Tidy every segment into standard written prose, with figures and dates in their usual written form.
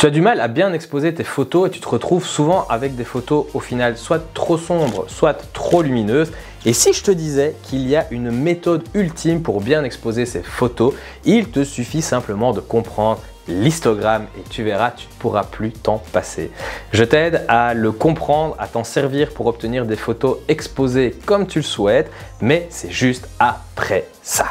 Tu as du mal à bien exposer tes photos et tu te retrouves souvent avec des photos au final soit trop sombres, soit trop lumineuses. Et si je te disais qu'il y a une méthode ultime pour bien exposer ces photos, il te suffit simplement de comprendre l'histogramme et tu verras, tu ne pourras plus t'en passer. Je t'aide à le comprendre, à t'en servir pour obtenir des photos exposées comme tu le souhaites, mais c'est juste après ça.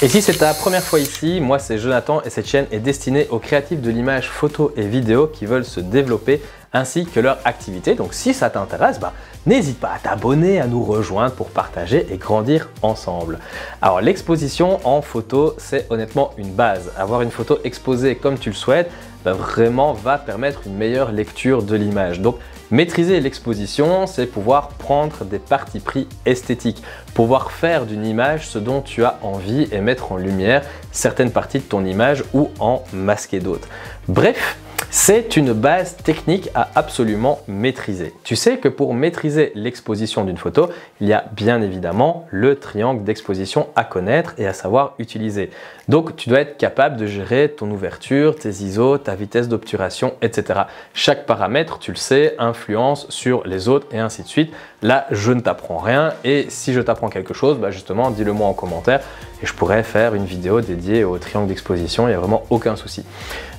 Et si c'est ta première fois ici, moi c'est Jonathan et cette chaîne est destinée aux créatifs de l'image photo et vidéo qui veulent se développer ainsi que leur activité. Donc si ça t'intéresse, n'hésite pas à t'abonner, à nous rejoindre pour partager et grandir ensemble. Alors l'exposition en photo, c'est honnêtement une base. Avoir une photo exposée comme tu le souhaites, vraiment va permettre une meilleure lecture de l'image. Donc maîtriser l'exposition, c'est pouvoir prendre des partis pris esthétiques, pouvoir faire d'une image ce dont tu as envie et mettre en lumière certaines parties de ton image ou en masquer d'autres. Bref, c'est une base technique à absolument maîtriser. Tu sais que pour maîtriser l'exposition d'une photo, il y a bien évidemment le triangle d'exposition à connaître et à savoir utiliser. Donc tu dois être capable de gérer ton ouverture, tes ISO, ta vitesse d'obturation, etc. Chaque paramètre, tu le sais, influence sur les autres et ainsi de suite. Là, je ne t'apprends rien et si je t'apprends quelque chose, justement, dis-le moi en commentaire et je pourrais faire une vidéo dédiée au triangle d'exposition, il n'y a vraiment aucun souci.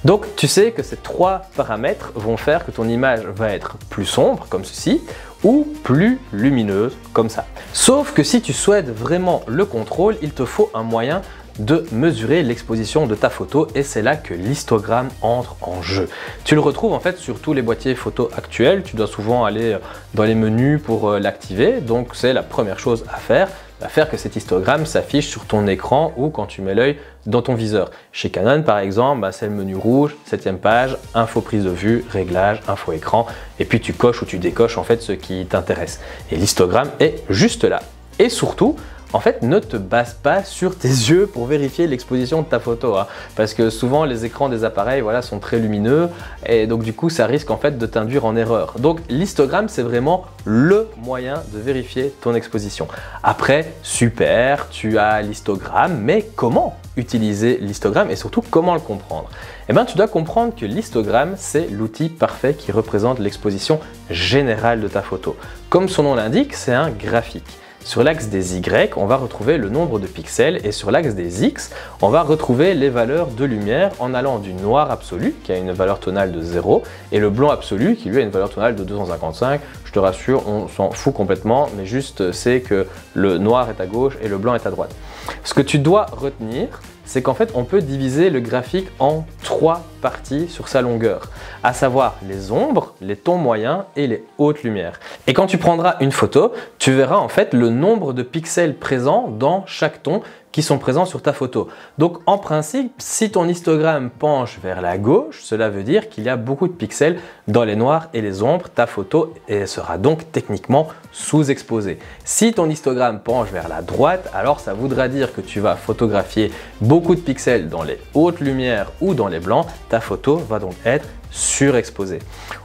Donc tu sais que ces trois paramètres vont faire que ton image va être plus sombre comme ceci ou plus lumineuse comme ça. Sauf que si tu souhaites vraiment le contrôle, il te faut un moyen de mesurer l'exposition de ta photo et c'est là que l'histogramme entre en jeu. Tu le retrouves en fait sur tous les boîtiers photo actuels, tu dois souvent aller dans les menus pour l'activer, donc c'est la première chose à faire que cet histogramme s'affiche sur ton écran ou quand tu mets l'œil dans ton viseur. Chez Canon par exemple, c'est le menu rouge, 7e page, info prise de vue, réglage, info écran et puis tu coches ou tu décoches en fait ce qui t'intéresse. Et l'histogramme est juste là. Et surtout, en fait, ne te base pas sur tes yeux pour vérifier l'exposition de ta photo, parce que souvent les écrans des appareils sont très lumineux et donc du coup ça risque en fait de t'induire en erreur. Donc l'histogramme c'est vraiment le moyen de vérifier ton exposition. Après, super, tu as l'histogramme, mais comment utiliser l'histogramme et surtout comment le comprendre? Eh bien, tu dois comprendre que l'histogramme c'est l'outil parfait qui représente l'exposition générale de ta photo. Comme son nom l'indique, c'est un graphique. Sur l'axe des Y, on va retrouver le nombre de pixels et sur l'axe des X, on va retrouver les valeurs de lumière en allant du noir absolu qui a une valeur tonale de 0 et le blanc absolu qui lui a une valeur tonale de 255. Je te rassure, on s'en fout complètement, mais juste c'est que le noir est à gauche et le blanc est à droite. Ce que tu dois retenir, c'est qu'en fait on peut diviser le graphique en trois parties sur sa longueur, à savoir les ombres, les tons moyens et les hautes lumières. Et quand tu prendras une photo, tu verras en fait le nombre de pixels présents dans chaque ton qui sont présents sur ta photo. Donc en principe, si ton histogramme penche vers la gauche, cela veut dire qu'il y a beaucoup de pixels dans les noirs et les ombres, ta photo sera donc techniquement sous-exposée. Si ton histogramme penche vers la droite, alors ça voudra dire que tu vas photographier beaucoup de pixels dans les hautes lumières ou dans les blancs, ta photo va donc être surexposée.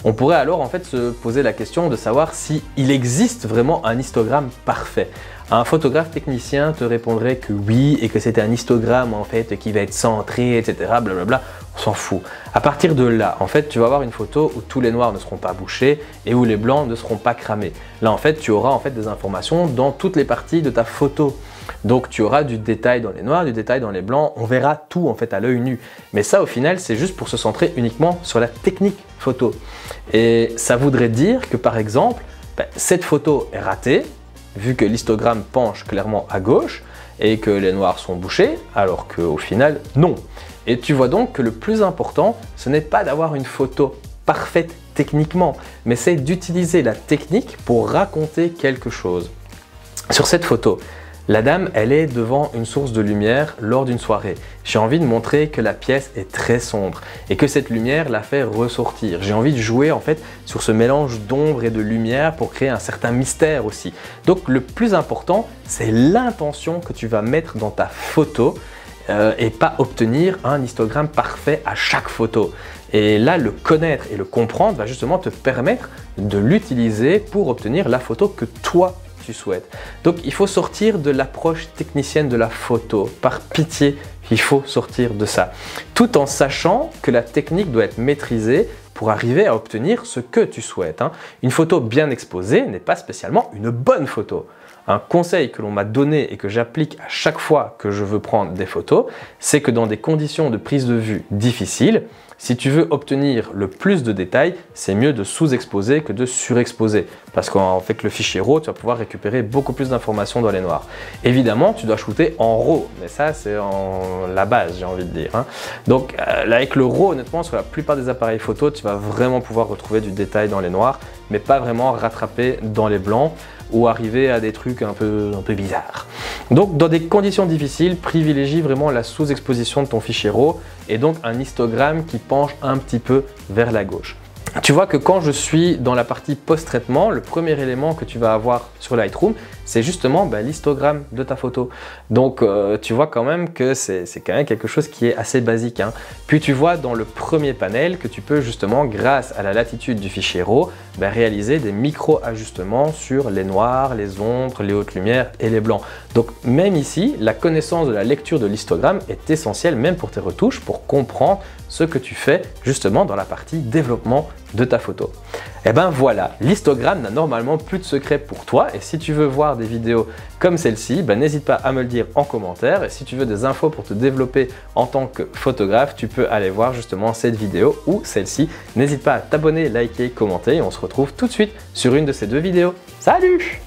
On pourrait alors en fait se poser la question de savoir si il existe vraiment un histogramme parfait. Un photographe technicien te répondrait que oui et que c'était un histogramme en fait qui va être centré, etc. Blablabla. On s'en fout. À partir de là, en fait, tu vas avoir une photo où tous les noirs ne seront pas bouchés et où les blancs ne seront pas cramés. Là, en fait, tu auras en fait des informations dans toutes les parties de ta photo. Donc, tu auras du détail dans les noirs, du détail dans les blancs. On verra tout en fait à l'œil nu. Mais ça, au final, c'est juste pour se centrer uniquement sur la technique photo. Et ça voudrait dire que, par exemple, cette photo est ratée, vu que l'histogramme penche clairement à gauche et que les noirs sont bouchés, alors qu'au final, non. Et tu vois donc que le plus important, ce n'est pas d'avoir une photo parfaite techniquement, mais c'est d'utiliser la technique pour raconter quelque chose. Sur cette photo, la dame, elle est devant une source de lumière lors d'une soirée. J'ai envie de montrer que la pièce est très sombre et que cette lumière la fait ressortir. J'ai envie de jouer en fait sur ce mélange d'ombre et de lumière pour créer un certain mystère aussi. Donc le plus important, c'est l'intention que tu vas mettre dans ta photo et pas obtenir un histogramme parfait à chaque photo. Et là, le connaître et le comprendre va justement te permettre de l'utiliser pour obtenir la photo que toi tu souhaites. Donc il faut sortir de l'approche technicienne de la photo. Par pitié, il faut sortir de ça. Tout en sachant que la technique doit être maîtrisée pour arriver à obtenir ce que tu souhaites. Une photo bien exposée n'est pas spécialement une bonne photo. Un conseil que l'on m'a donné et que j'applique à chaque fois que je veux prendre des photos, c'est que dans des conditions de prise de vue difficiles, si tu veux obtenir le plus de détails, c'est mieux de sous-exposer que de surexposer. Parce qu'avec le fichier RAW, tu vas pouvoir récupérer beaucoup plus d'informations dans les noirs. Évidemment, tu dois shooter en RAW, mais ça, c'est la base, j'ai envie de dire. Donc, là, avec le RAW, honnêtement, sur la plupart des appareils photo, tu vas vraiment pouvoir retrouver du détail dans les noirs, mais pas vraiment rattraper dans les blancs ou arriver à des trucs un peu bizarres. Donc, dans des conditions difficiles, privilégie vraiment la sous-exposition de ton fichier RAW et donc un histogramme qui penche un petit peu vers la gauche. Tu vois que quand je suis dans la partie post-traitement, le premier élément que tu vas avoir sur Lightroom, c'est justement l'histogramme de ta photo. Donc tu vois quand même que c'est quand même quelque chose qui est assez basique. Puis tu vois dans le premier panel que tu peux justement, grâce à la latitude du fichier RAW, réaliser des micro-ajustements sur les noirs, les ombres, les hautes lumières et les blancs. Donc même ici, la connaissance de la lecture de l'histogramme est essentielle même pour tes retouches, pour comprendre ce que tu fais justement dans la partie développement de ta photo. Et ben voilà, l'histogramme n'a normalement plus de secret pour toi et si tu veux voir des vidéos comme celle-ci, n'hésite pas à me le dire en commentaire et si tu veux des infos pour te développer en tant que photographe, tu peux aller voir justement cette vidéo ou celle-ci. N'hésite pas à t'abonner, liker, commenter et on se retrouve tout de suite sur une de ces deux vidéos. Salut!